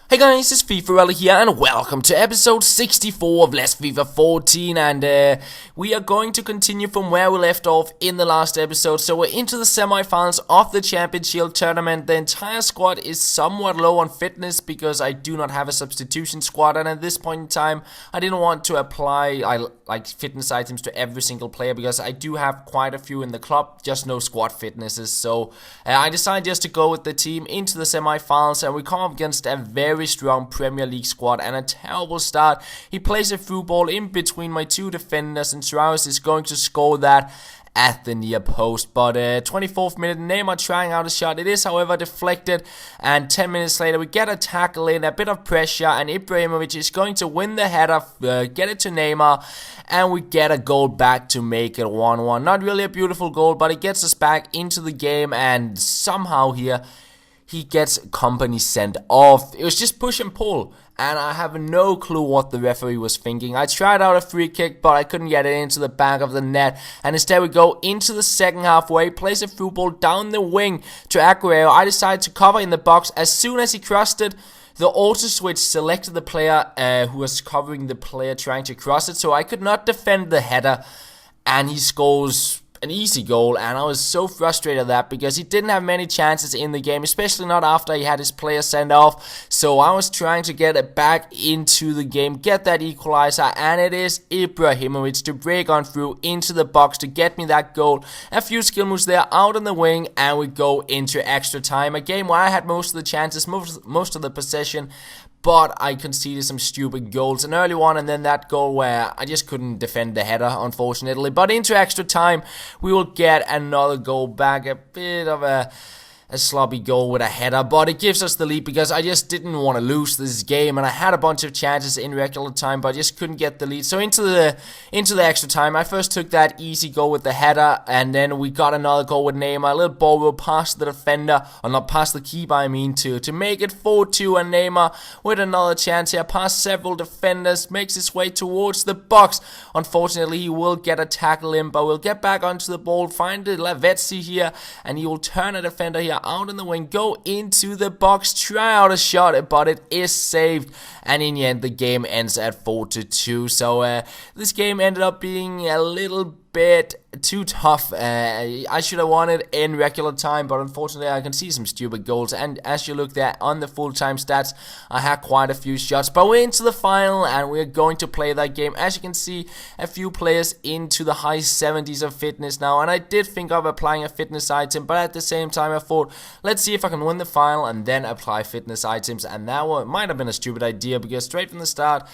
Hey guys, it's FifaRalle here and welcome to episode 64 of Let's FIFA 14, and we are going to continue from where we left off in the last episode. So we're into the semi-finals of the Championship tournament. The entire squad is somewhat low on fitness because I do not have a substitution squad, and at this point in time I didn't want to apply fitness items to every single player because I do have quite a few in the club, just no squad fitnesses. So I decided just to go with the team into the semi-finals, and we come up against a very strong Premier League squad and a terrible start. He plays a through ball in between my two defenders, and Travis is going to score that at the near post. But 24th minute, Neymar trying out a shot. It is, however, deflected, and 10 minutes later we get a tackle in, a bit of pressure, and Ibrahimovic is going to win the header, get it to Neymar, and we get a goal back to make it 1-1. Not really a beautiful goal, but it gets us back into the game, and somehow here he gets company sent off. It was just push and pull, and I have no clue what the referee was thinking. I tried out a free kick, but I couldn't get it into the back of the net, and instead we go into the second half where he plays a through ball down the wing to Aguero. I decided to cover in the box. As soon as he crossed it, the auto switch selected the player who was covering the player trying to cross it, so I could not defend the header, and he scores an easy goal. And I was so frustrated at that because he didn't have many chances in the game, especially not after he had his player sent off. So I was trying to get it back into the game, get that equalizer, and it is Ibrahimovic to break on through into the box to get me that goal. A few skill moves there out on the wing, and we go into extra time, a game where I had most of the chances, most of the possession, but I conceded some stupid goals, an early one and then that goal where I just couldn't defend the header, unfortunately. But into extra time, we will get another goal back, a bit of a sloppy goal with a header, but it gives us the lead because I just didn't want to lose this game, and I had a bunch of chances in regular time, but I just couldn't get the lead. So into the extra time, I first took that easy goal with the header, and then we got another goal with Neymar, a little ball will past the defender, or not past the keeper, I mean, to make it 4-2, and Neymar with another chance here, past several defenders, makes his way towards the box. Unfortunately, he will get a tackle in, but we'll get back onto the ball, find the Lavezzi here, and he will turn a defender here out in the wing, go into the box, try out a shot, but it is saved, and in the end the game ends at 4-2. So this game ended up being a little bit too tough. I should have won it in regular time, but unfortunately I can see some stupid goals, and as you look there on the full-time stats, I had quite a few shots. But we're into the final, and we're going to play that game. As you can see, a few players into the high 70s of fitness now, and I did think of applying a fitness item, but at the same time I thought, let's see if I can win the final and then apply fitness items, and that might have been a stupid idea because straight from the start,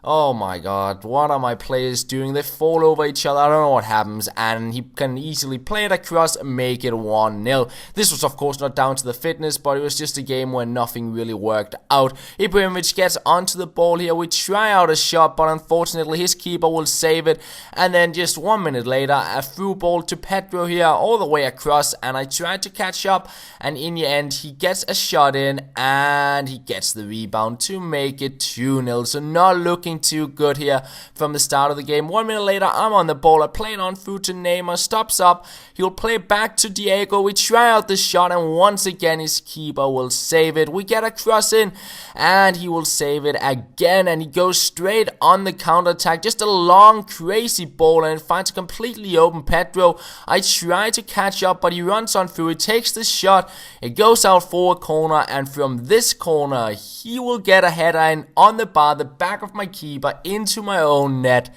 oh my god, what are my players doing? They fall over each other, I don't know what happens, and he can easily play it across and make it 1-0. This was of course not down to the fitness, but it was just a game where nothing really worked out. Ibrahimovic gets onto the ball here, we try out a shot, but unfortunately his keeper will save it, and then just 1 minute later, a through ball to Pedro here, all the way across, and I tried to catch up, and in the end he gets a shot in, and he gets the rebound to make it 2-0, so not looking too good here from the start of the game. 1 minute later, I'm on the ball. I play it on through to Neymar, stops up. He'll play back to Diego. We try out the shot, and once again his keeper will save it. We get a cross in, and he will save it again, and he goes straight on the counter attack. Just a long, crazy ball, and it finds a completely open Pedro. I try to catch up, but he runs on through. He takes the shot. It goes out for a corner, and from this corner, he will get a header in on the bar, the back of my keeper, into my own net,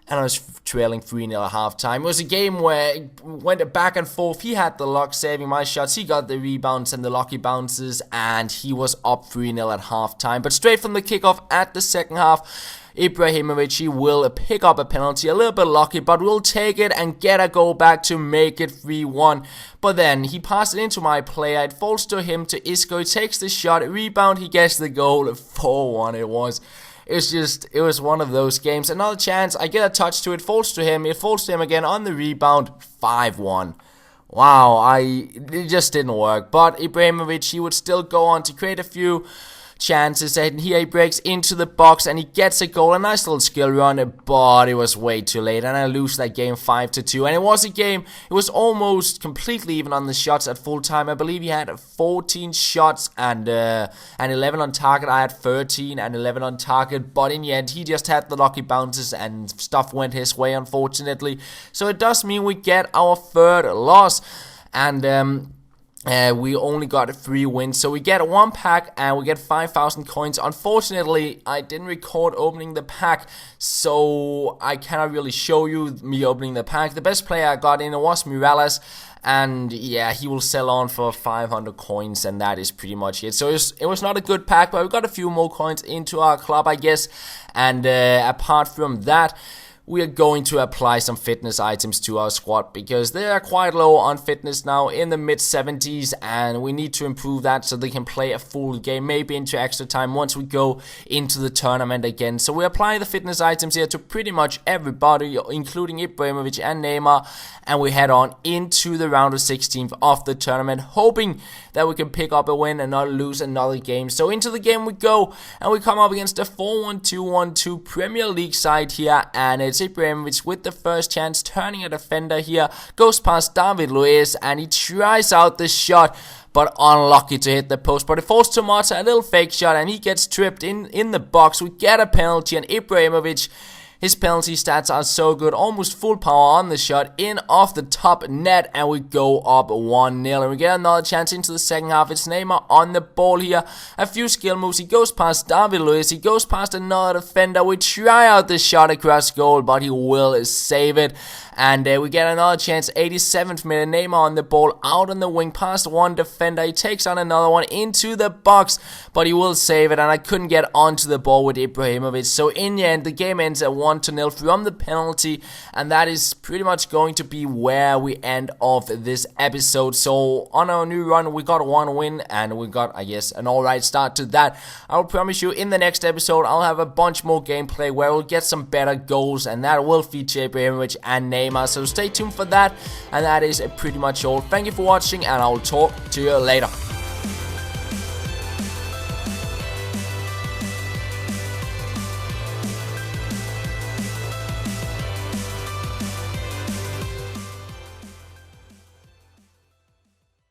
and I was trailing 3-0 at halftime. It was a game where it went back and forth. He had the luck saving my shots, he got the rebounds and the lucky bounces, and he was up 3-0 at halftime. But straight from the kickoff at the second half, Ibrahimovic, he will pick up a penalty, a little bit lucky, but we'll take it and get a goal back to make it 3-1. But then he passed it into my player, it falls to him, to Isco, he takes the shot, rebound, he gets the goal, 4-1 it was. It was one of those games. Another chance, I get a touch to it, falls to him again on the rebound, 5-1. Wow, it just didn't work. But Ibrahimovic, he would still go on to create a few chances, and here he breaks into the box and he gets a goal. A nice little skill run, but it was way too late, and I lose that game 5-2. And it was a game, it was almost completely even on the shots at full time. I believe he had 14 shots and 11 on target. I had 13 and 11 on target, but in the end he just had the lucky bounces and stuff went his way, unfortunately. So it does mean we get our third loss, and we only got 3 wins, so we get 1 pack and we get 5,000 coins. Unfortunately, I didn't record opening the pack, so I cannot really show you me opening the pack. The best player I got in was Morales, and yeah, he will sell on for 500 coins, and that is pretty much it. So it was not a good pack, but we got a few more coins into our club, I guess. And apart from that, we are going to apply some fitness items to our squad, because they are quite low on fitness now, in the mid 70s, and we need to improve that so they can play a full game, maybe into extra time once we go into the tournament again. So we apply the fitness items here to pretty much everybody, including Ibrahimovic and Neymar, and we head on into the round of 16 of the tournament, hoping that we can pick up a win and not lose another game. So into the game we go, and we come up against a 4-1-2-1-2 Premier League side here, and it's Ibrahimovic with the first chance, turning a defender here, goes past David Luiz, and he tries out the shot, but unlucky to hit the post. But it falls to Mata, a little fake shot, and he gets tripped in the box. We get a penalty, and Ibrahimovic, his penalty stats are so good, almost full power on the shot, in off the top net, and we go up 1-0, and we get another chance into the second half. It's Neymar on the ball here, a few skill moves, he goes past David Luiz, he goes past another defender, we try out the shot across goal, but he will save it, and we get another chance, 87th minute, Neymar on the ball, out on the wing, past one defender, he takes on another one into the box, but he will save it, and I couldn't get onto the ball with Ibrahimovic. So in the end, the game ends at 1-0 from the penalty, and that is pretty much going to be where we end off this episode. So on our new run, we got 1 win, and we got, I guess, an alright start to that. I will promise you, in the next episode, I'll have a bunch more gameplay where we'll get some better goals, and that will feature Ibrahimovic and Neymar. So stay tuned for that, and that is pretty much all. Thank you for watching, and I will talk to you later.